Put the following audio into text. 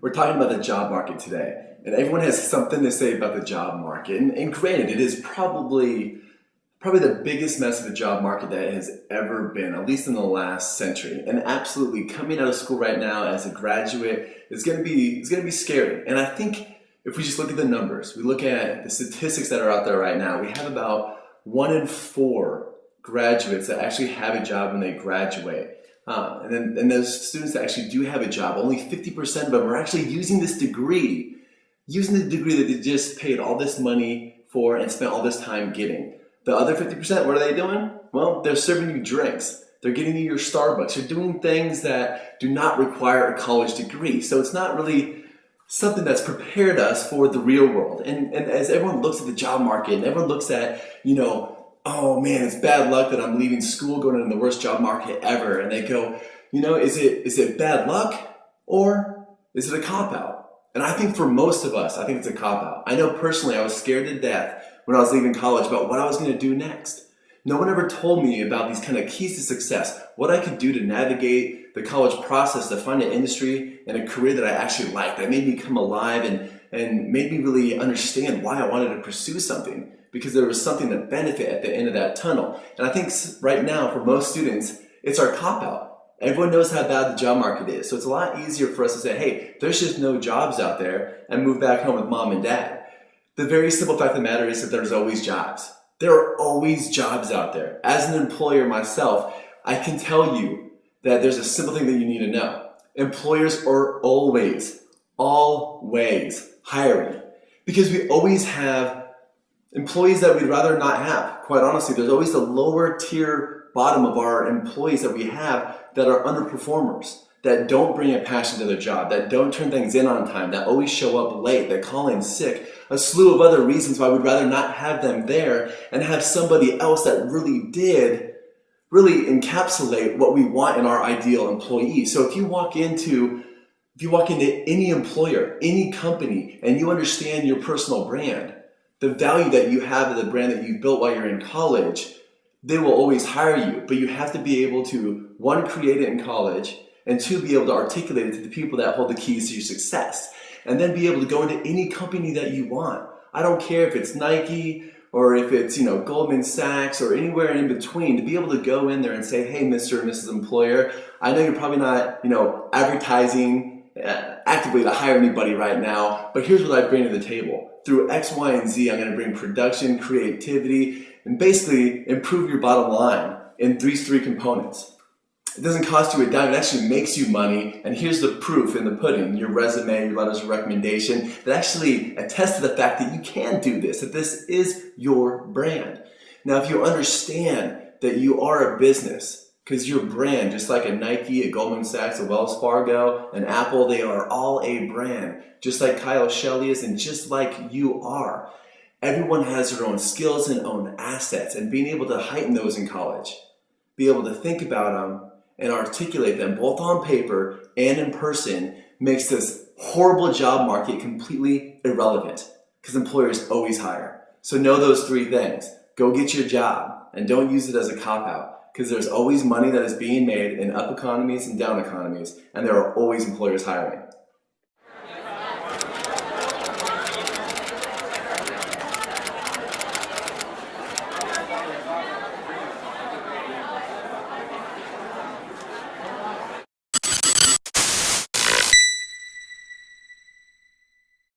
We're talking about the job market today, and everyone has something to say about the job market. And granted, it is probably the biggest mess of the job market that has ever been, at least in the last century. And absolutely, coming out of school right now as a graduate is going to be scary. And I think if we just look at the numbers, we look at the statistics that are out there right now, we have about 1 in 4 graduates that actually have a job when they graduate. And those students that actually do have a job, only 50% of them are actually using the degree that they just paid all this money for and spent all this time getting. The other 50%, what are they doing? Well, they're serving you drinks. They're getting you your Starbucks. They're doing things that do not require a college degree. So it's not really something that's prepared us for the real world. And as everyone looks at the job market and everyone looks at, oh man, it's bad luck that I'm leaving school, going into the worst job market ever. And they go, is it bad luck or is it a cop-out? And I think for most of us, I think it's a cop-out. I know personally I was scared to death when I was leaving college about what I was going to do next. No one ever told me about these kind of keys to success, what I could do to navigate the college process to find an industry and a career that I actually liked, that made me come alive and made me really understand why I wanted to pursue something, because there was something to benefit at the end of that tunnel. And I think right now for most students, it's our cop-out. Everyone knows how bad the job market is, so it's a lot easier for us to say, hey, there's just no jobs out there, and move back home with mom and dad. The very simple fact of the matter is that there's always jobs. There are always jobs out there. As an employer myself, I can tell you that there's a simple thing that you need to know. Employers are always hiring, because we always have employees that we'd rather not have. Quite honestly, there's always the lower tier bottom of our employees that we have that are underperformers, that don't bring a passion to their job, that don't turn things in on time, that always show up late, that call in sick, a slew of other reasons why we'd rather not have them there and have somebody else that really encapsulate what we want in our ideal employee. So if you walk into any employer, any company, and you understand your personal brand, the value that you have of the brand that you've built while you're in college, they will always hire you. But you have to be able to, 1, create it in college, and 2, be able to articulate it to the people that hold the keys to your success. And then be able to go into any company that you want. I don't care if it's Nike or if it's Goldman Sachs or anywhere in between, to be able to go in there and say, hey, Mr. and Mrs. Employer, I know you're probably not advertising actively to hire anybody right now, but here's what I bring to the table. Through X, Y, and Z, I'm going to bring production, creativity, and basically improve your bottom line in these 3 components. It doesn't cost you a dime, it actually makes you money, and here's the proof in the pudding, your resume, your letters of recommendation, that actually attest to the fact that you can do this, that this is your brand. Now, if you understand that you are a business, because your brand, just like a Nike, a Goldman Sachs, a Wells Fargo, an Apple, they are all a brand, just like Kyle Shelley is and just like you are. Everyone has their own skills and own assets, and being able to heighten those in college, be able to think about them, and articulate them both on paper and in person, makes this horrible job market completely irrelevant, because employers always hire. So know those 3 things. Go get your job, and don't use it as a cop-out, because there's always money that is being made in up economies and down economies, and there are always employers hiring.